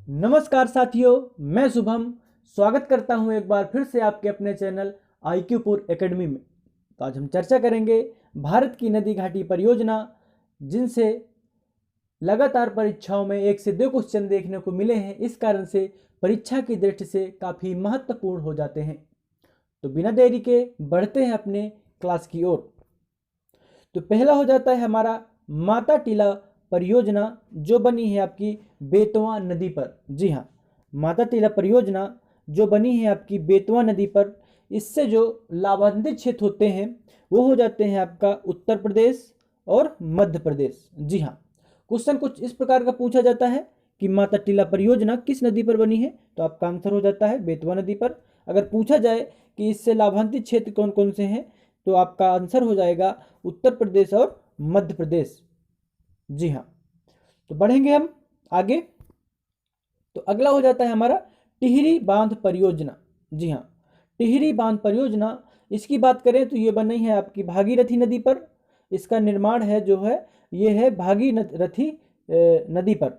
नमस्कार साथियों, मैं शुभम स्वागत करता हूं एक बार फिर से आपके अपने चैनल IQ-पुर एकेडमी में। तो आज हम चर्चा करेंगे भारत की नदी घाटी परियोजना, जिनसे लगातार परीक्षाओं में 1 से 2 क्वेश्चन देखने को मिले हैं। इस कारण से परीक्षा की दृष्टि से काफ़ी महत्वपूर्ण हो जाते हैं। तो बिना देरी के बढ़ते हैं अपने क्लास की ओर। तो पहला हो जाता है हमारा माता टीला परियोजना, जो बनी है आपकी बेतवा नदी पर। जी हाँ, माता टीला परियोजना जो बनी है आपकी बेतवा नदी पर, इससे जो लाभान्वित क्षेत्र होते हैं वो हो जाते हैं आपका उत्तर प्रदेश और मध्य प्रदेश। जी हाँ, क्वेश्चन कुछ इस प्रकार का पूछा जाता है कि माता टीला परियोजना किस नदी पर बनी है, तो आपका आंसर हो जाता है बेतवा नदी पर। अगर पूछा जाए कि इससे लाभान्वित क्षेत्र कौन कौन से हैं, तो आपका आंसर हो जाएगा उत्तर प्रदेश और मध्य प्रदेश। जी हाँ, तो बढ़ेंगे हम आगे। तो अगला हो जाता है हमारा टिहरी बांध परियोजना। जी हाँ, टिहरी बांध परियोजना, इसकी बात करें तो ये बनी है आपकी भागीरथी नदी पर। इसका निर्माण है जो है ये है भागीरथी नदी पर।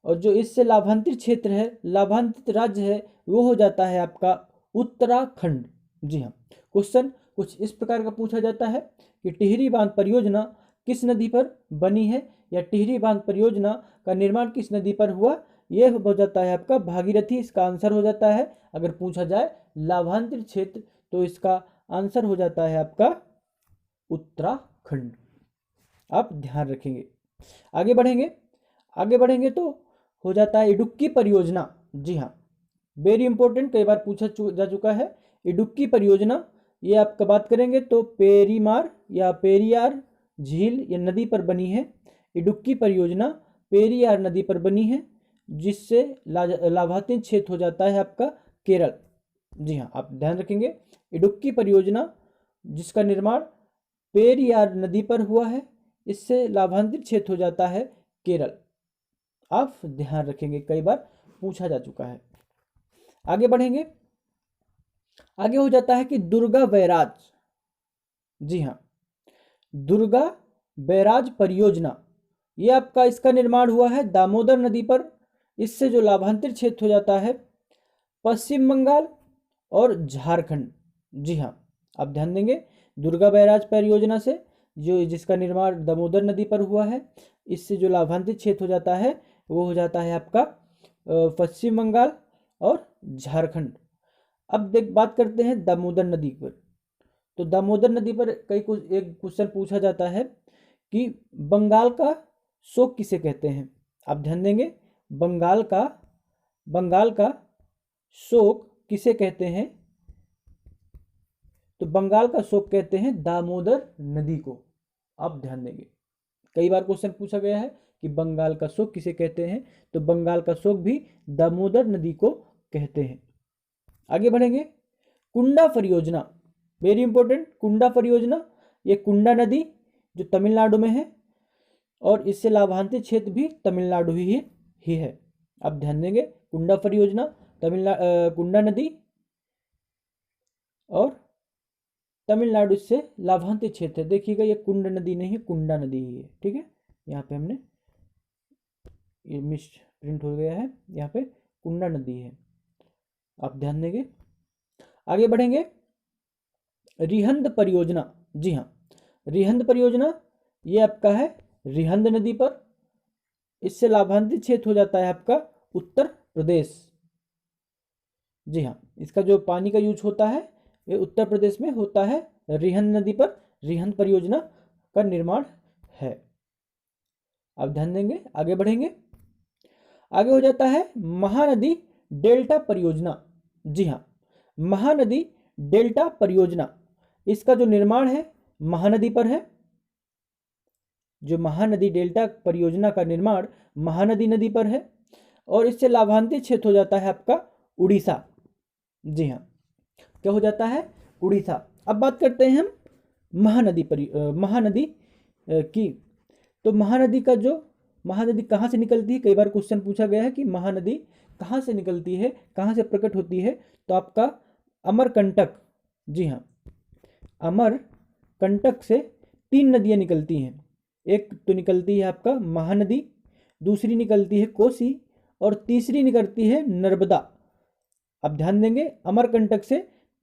और जो इससे लाभान्वित क्षेत्र है, लाभान्वित राज्य है, वो हो जाता है आपका उत्तराखंड। जी हाँ, क्वेश्चन कुछ इस प्रकार का पूछा जाता है कि टिहरी बांध परियोजना किस नदी पर बनी है, या टिहरी बांध परियोजना का निर्माण किस नदी पर हुआ। यह हो जाता है आपका भागीरथी, इसका आंसर हो जाता है। अगर पूछा जाए लाभान्वित क्षेत्र, तो इसका आंसर हो जाता है आपका उत्तराखंड। आप ध्यान रखेंगे। आगे बढ़ेंगे, आगे बढ़ेंगे तो हो जाता है इडुक्की परियोजना। जी हाँ, वेरी इंपॉर्टेंट, कई बार पूछा जा चुका है। इडुक्की परियोजना, ये आपका बात करेंगे तो पेरीमार या पेरियार झील या नदी पर बनी है। इडुक्की परियोजना पेरियार नदी पर बनी है, जिससे लाभान्वित क्षेत्र हो जाता है आपका केरल। जी हाँ, आप ध्यान रखेंगे। इडुक्की परियोजना जिसका निर्माण पेरियार नदी पर हुआ है, इससे लाभान्वित क्षेत्र हो जाता है केरल। आप ध्यान रखेंगे, कई बार पूछा जा चुका है। आगे बढ़ेंगे, आगे हो जाता है कि दुर्गा बैराज। जी हाँ, दुर्गा बैराज परियोजना, ये आपका इसका निर्माण हुआ है दामोदर नदी पर। इससे जो लाभान्वित क्षेत्र हो जाता है पश्चिम बंगाल और झारखंड। जी हाँ, आप ध्यान देंगे। दुर्गा बैराज परियोजना से जो जिसका निर्माण दामोदर नदी पर हुआ है, इससे जो लाभान्वित क्षेत्र हो जाता है वो हो जाता है आपका पश्चिम बंगाल और झारखंड। अब बात करते हैं दामोदर नदी पर। तो दामोदर नदी पर कुछ एक क्वेश्चन पूछा जाता है कि बंगाल का शोक किसे कहते हैं। आप ध्यान देंगे, बंगाल का शोक किसे कहते हैं, तो बंगाल का शोक कहते हैं दामोदर नदी को। आप ध्यान देंगे, कई बार क्वेश्चन पूछा गया है कि बंगाल का शोक किसे कहते हैं, तो बंगाल का शोक भी दामोदर नदी को कहते हैं। आगे बढ़ेंगे, कुंडा परियोजना, वेरी इंपॉर्टेंट। कुंडा परियोजना, ये कुंडा नदी जो तमिलनाडु में है, और इससे लाभान्वित क्षेत्र भी तमिलनाडु ही है। आप ध्यान देंगे, कुंडा परियोजना कुंडा नदी और तमिलनाडु से लाभान्वित क्षेत्र है। देखिएगा, ये कुंड नदी नहीं है, कुंडा नदी ही है। ठीक है, यहाँ पे हमने ये मिस प्रिंट हो गया है, यहाँ पे कुंडा नदी है। आप ध्यान देंगे। आगे बढ़ेंगे, रिहंद परियोजना। जी हाँ, रिहंद परियोजना ये आपका है रिहंद नदी पर। इससे लाभान्वित क्षेत्र हो जाता है आपका उत्तर प्रदेश। जी हाँ, इसका जो पानी का यूज होता है ये उत्तर प्रदेश में होता है। रिहंद नदी पर रिहंद परियोजना का निर्माण है। आप ध्यान देंगे। आगे बढ़ेंगे, आगे हो जाता है महानदी डेल्टा परियोजना। जी हाँ, महानदी डेल्टा परियोजना, इसका जो निर्माण है महानदी पर है। जो महानदी डेल्टा परियोजना का निर्माण महानदी नदी पर है, और इससे लाभान्वित क्षेत्र हो जाता है आपका उड़ीसा। जी हाँ, क्या हो जाता है, उड़ीसा। अब बात करते हैं हम महानदी की। तो महानदी कहाँ से निकलती है, कई बार क्वेश्चन पूछा गया है कि महानदी कहाँ से निकलती है, कहाँ से प्रकट होती है। तो आपका अमरकंटक। जी हाँ, अमरकंटक से 3 नदियाँ निकलती हैं। एक तो निकलती है आपका महानदी, दूसरी निकलती है कोसी, और तीसरी निकलती है नर्मदा। अब ध्यान देंगे, अमरकंटक से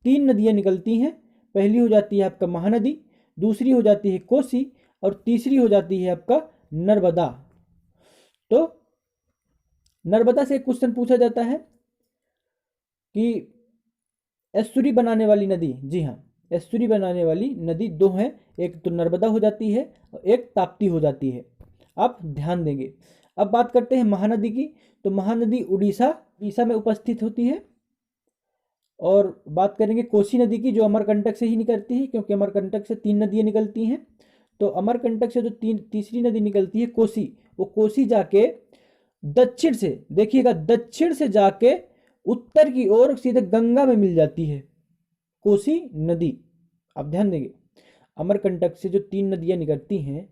3 नदियां निकलती हैं। पहली हो जाती है आपका महानदी, दूसरी हो जाती है कोसी और तीसरी हो जाती है आपका नर्मदा। तो नर्मदा से एक क्वेश्चन पूछा जाता है कि एस्चुरी बनाने वाली नदी, जी हाँ, एस्चुरी बनाने वाली नदी 2 हैं, एक तो नर्मदा हो जाती है और एक ताप्ती हो जाती है। आप ध्यान देंगे। अब बात करते हैं महानदी की। तो महानदी उड़ीसा में उपस्थित होती है। और बात करेंगे कोसी नदी की, जो अमरकंटक से ही निकलती है, क्योंकि अमरकंटक से 3 नदियां निकलती हैं। तो अमरकंटक से जो तीसरी नदी निकलती है कोसी, वो कोसी जाके दक्षिण से, देखिएगा, दक्षिण से जाके उत्तर की ओर सीधे गंगा में मिल जाती है कोसी नदी। आप ध्यान देंगे, अमरकंटक से जो 3 नदियां निकलती हैं,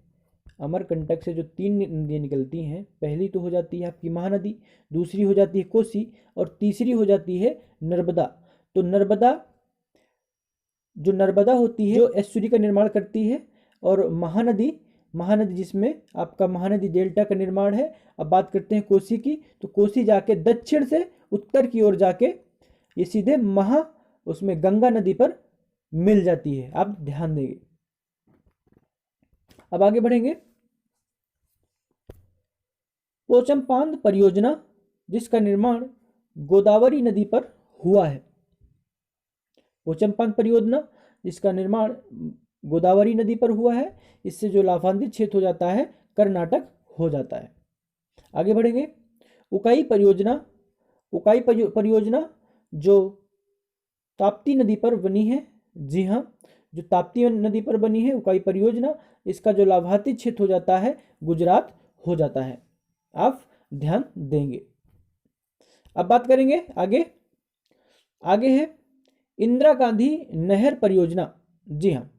अमरकंटक से जो 3 नदियां निकलती हैं, पहली तो हो जाती है आपकी महानदी, दूसरी हो जाती है कोसी और तीसरी हो जाती है नर्मदा। तो नर्मदा होती है जो एस्चुरी का निर्माण करती है, और महानदी जिसमें आपका महानदी डेल्टा का निर्माण है। अब बात करते हैं कोसी की। तो कोसी जाके दक्षिण से उत्तर की ओर जाके ये सीधे उसमें गंगा नदी पर मिल जाती है। आप ध्यान देंगे। अब आगे बढ़ेंगे। पोचमपान परियोजना, जिसका निर्माण गोदावरी नदी पर हुआ है। पोचमपान परियोजना जिसका निर्माण गोदावरी नदी पर हुआ है। इससे जो लाभान्वित क्षेत्र हो जाता है कर्नाटक हो जाता है। आगे बढ़ेंगे। उकाई परियोजना जो ताप्ती नदी पर बनी है। जी हाँ, जो ताप्ती नदी पर बनी है उकाई परियोजना, इसका जो लाभान्वित क्षेत्र हो जाता है गुजरात हो जाता है। आप ध्यान देंगे। अब बात करेंगे आगे है इंदिरा गांधी नहर परियोजना। जी हाँ,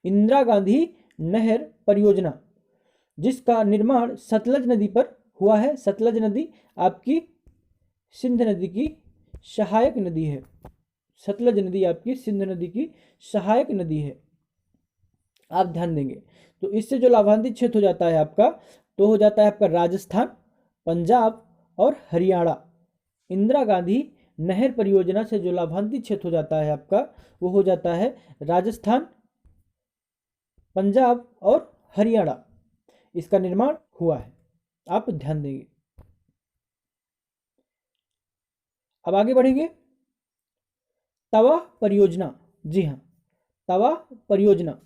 इंदिरा गांधी नहर परियोजना जिसका निर्माण सतलज नदी पर हुआ है। सतलज नदी आपकी सिंध नदी की सहायक नदी है। सतलज नदी आपकी सिंध नदी की सहायक नदी है। आप ध्यान देंगे। तो इससे जो लाभान्वित क्षेत्र हो जाता है आपका, तो हो जाता है आपका राजस्थान, पंजाब और हरियाणा। इंदिरा गांधी नहर परियोजना से जो लाभान्वित क्षेत्र हो जाता है आपका, वो हो जाता है राजस्थान, पंजाब और हरियाणा। इसका निर्माण हुआ है। आप ध्यान देंगे। अब आगे बढ़ेंगे। तवा परियोजना। जी हाँ, तवा परियोजना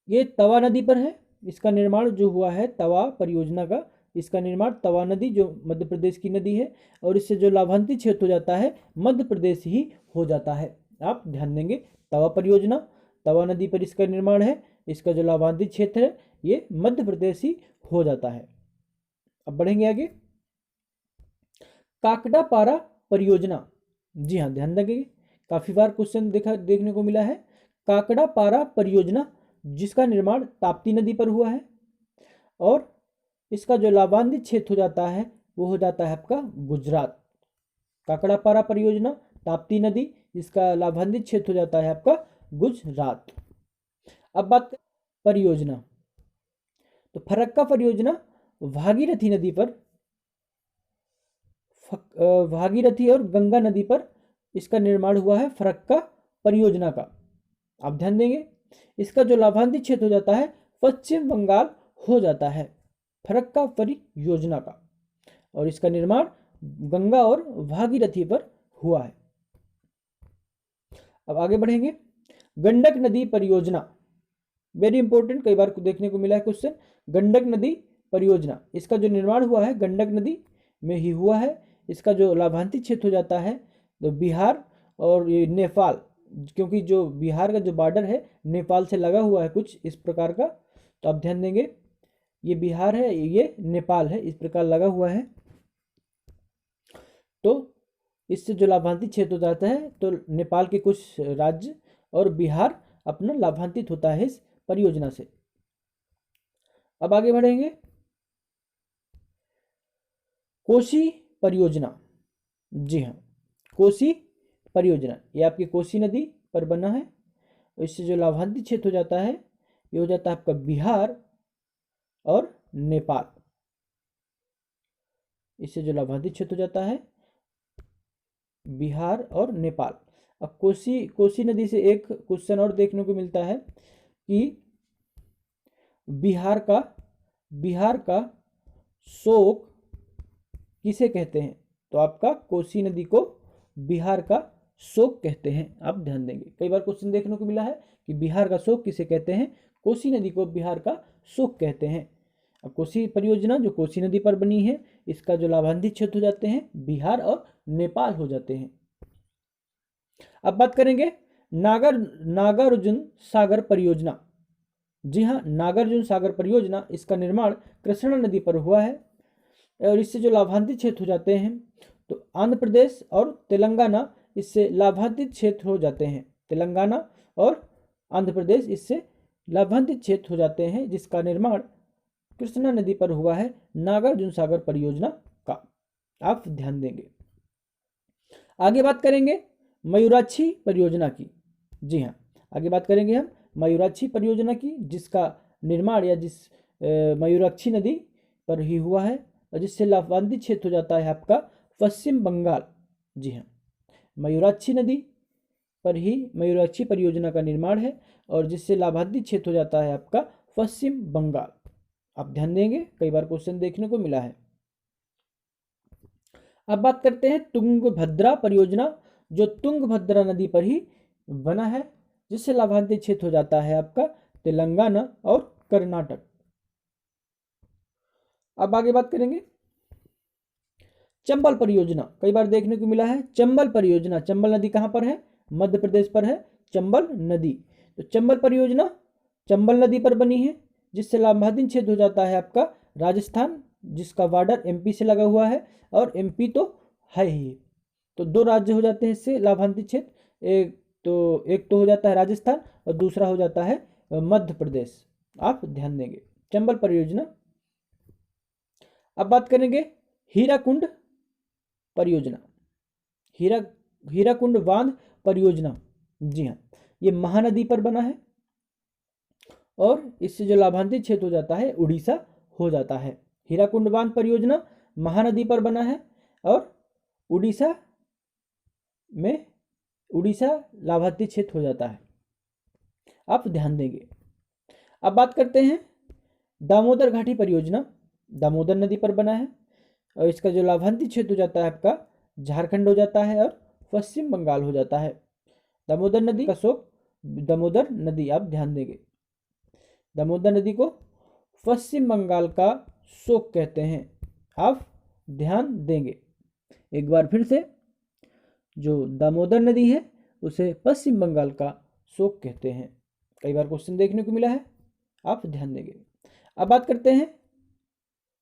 ये तवा नदी पर है। इसका निर्माण जो हुआ है तवा परियोजना का, इसका निर्माण तवा नदी जो मध्य प्रदेश की नदी है, और इससे जो लाभान्वित क्षेत्र हो जाता है मध्य प्रदेश ही हो जाता है। आप ध्यान देंगे। तवा परियोजना, तवा नदी पर इसका निर्माण है, इसका जो लाभान्वित क्षेत्र है ये मध्य प्रदेश ही हो जाता है। अब बढ़ेंगे आगे। काकड़ा पारा परियोजना। जी हाँ, ध्यान देंगे, काफी बार क्वेश्चन देखने को मिला है। काकड़ा पारा परियोजना जिसका निर्माण ताप्ती नदी पर हुआ है, और इसका जो लाभान्वित क्षेत्र हो जाता है वो हो जाता है आपका गुजरात। काकड़ापारा परियोजना, ताप्ती नदी, इसका लाभान्वित क्षेत्र हो जाता है आपका गुजरात। अब बात परियोजना, तो फरक्का परियोजना भागीरथी नदी पर, भागीरथी और गंगा नदी पर इसका निर्माण हुआ है फरक्का परियोजना का। आप ध्यान देंगे। इसका जो लाभान्वित क्षेत्र हो जाता है पश्चिम बंगाल हो जाता है फरक्का परियोजना का, और इसका निर्माण गंगा और भागीरथी पर हुआ है। अब आगे बढ़ेंगे। गंडक नदी परियोजना, वेरी इंपॉर्टेंट, कई बार देखने को मिला है क्वेश्चन। गंडक नदी परियोजना, इसका जो निर्माण हुआ है गंडक नदी में ही हुआ है। इसका जो लाभान्वित क्षेत्र हो जाता है तो बिहार और ये नेपाल, क्योंकि जो बिहार का जो बॉर्डर है नेपाल से लगा हुआ है कुछ इस प्रकार का। तो आप ध्यान देंगे, ये बिहार है, ये नेपाल है, इस प्रकार लगा हुआ है। तो इससे जो लाभान्वित क्षेत्र हो जाता है तो नेपाल के कुछ राज्य और बिहार अपना लाभान्वित होता है इस परियोजना से। अब आगे बढ़ेंगे। कोसी परियोजना। जी हाँ, कोसी परियोजना ये आपकी कोसी नदी पर बना है, इससे जो लाभान्वित क्षेत्र हो जाता है ये हो जाता है आपका बिहार और नेपाल। इससे जो लाभांतित क्षेत्र हो जाता है बिहार और नेपाल। अब कोसी नदी से एक क्वेश्चन और देखने को मिलता है कि बिहार का शोक किसे कहते हैं। तो आपका कोसी नदी को बिहार का शोक कहते हैं, आप ध्यान देंगे। कई बार क्वेश्चन देखने को मिला है कि बिहार का शोक किसे कहते हैं, कोसी नदी को बिहार का शोक कहते हैं। अब कोसी परियोजना जो कोसी नदी पर बनी है, इसका जो लाभांतित क्षेत्र हो जाते हैं बिहार और नेपाल हो जाते हैं। अब बात करेंगे नागार्जुन सागर परियोजना। जी हाँ, नागार्जुन सागर परियोजना, इसका निर्माण कृष्णा नदी पर हुआ है और इससे जो लाभांतित क्षेत्र हो जाते हैं, तो आंध्र प्रदेश और तेलंगाना इससे लाभांतित क्षेत्र हो जाते हैं। तेलंगाना और आंध्र प्रदेश इससे लाभांतित क्षेत्र हो जाते हैं, जिसका निर्माण कृष्णा नदी पर हुआ है नागार्जुन सागर परियोजना का, आप ध्यान देंगे। आगे बात करेंगे मयूराक्षी परियोजना की। जी हाँ, आगे बात करेंगे हम मयूराक्षी परियोजना की, जिसका निर्माण या जिस मयूराक्षी नदी पर ही हुआ है और जिससे लाभांतित क्षेत्र हो जाता है आपका पश्चिम बंगाल। जी हाँ, मयूराक्षी नदी पर ही मयूराक्षी परियोजना का निर्माण है और जिससे लाभांतित क्षेत्र हो जाता है आपका पश्चिम बंगाल, आप ध्यान देंगे। कई बार क्वेश्चन देखने को मिला है। अब बात करते हैं तुंगभद्रा परियोजना, जो तुंगभद्रा नदी पर ही बना है, जिससे लाभांतित क्षेत्र हो जाता है आपका तेलंगाना और कर्नाटक। अब आगे बात करेंगे चंबल परियोजना। कई बार देखने को मिला है चंबल परियोजना, चंबल नदी कहां पर है, मध्य प्रदेश पर है चंबल नदी। तो चंबल परियोजना चंबल नदी पर बनी है, जिससे लाभांतित क्षेत्र हो जाता है आपका राजस्थान, जिसका बॉर्डर एमपी से लगा हुआ है और एमपी तो है ही। तो दो राज्य हो जाते हैं इससे लाभांतित क्षेत्र, एक तो हो जाता है राजस्थान और दूसरा हो जाता है मध्य प्रदेश, आप ध्यान देंगे। चंबल परियोजना। अब बात करेंगे हीराकुंड परियोजना, हीराकुंड बांध परियोजना। जी हाँ, ये महानदी पर बना है और इससे जो लाभांतित क्षेत्र हो जाता है उड़ीसा हो जाता है। हीराकुंड बांध परियोजना महानदी पर बना है और उड़ीसा लाभांतित क्षेत्र हो जाता है, आप ध्यान देंगे। अब बात करते हैं दामोदर घाटी परियोजना, दामोदर नदी पर बना है और इसका जो लाभांतित क्षेत्र हो जाता है आपका झारखंड हो जाता है और पश्चिम बंगाल हो जाता है। दामोदर नदी का शोक दामोदर नदी, आप ध्यान देंगे। दामोदर नदी को पश्चिम बंगाल का शोक कहते हैं, आप ध्यान देंगे। एक बार फिर से, जो दामोदर नदी है उसे पश्चिम बंगाल का शोक कहते हैं। कई बार क्वेश्चन देखने को मिला है, आप ध्यान देंगे। अब बात करते हैं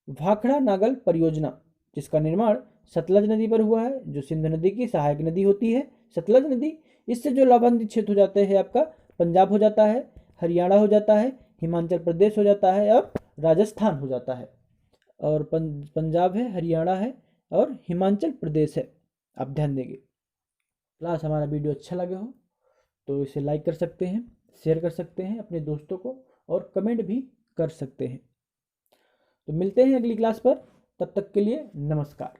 भाखड़ा नागल परियोजना, जिसका निर्माण सतलज नदी पर हुआ है, जो सिंधु नदी की सहायक नदी होती है सतलज नदी। इससे जो लाभांतित क्षेत्र हो जाते हैं आपका पंजाब हो जाता है, हरियाणा हो जाता है, हिमाचल प्रदेश हो जाता है और राजस्थान हो जाता है। और पंजाब है, हरियाणा है और हिमाचल प्रदेश है, आप ध्यान देंगे। क्लास हमारा वीडियो अच्छा लगे हो तो इसे लाइक कर सकते हैं, शेयर कर सकते हैं अपने दोस्तों को और कमेंट भी कर सकते हैं। तो मिलते हैं अगली क्लास पर, तब तक के लिए नमस्कार।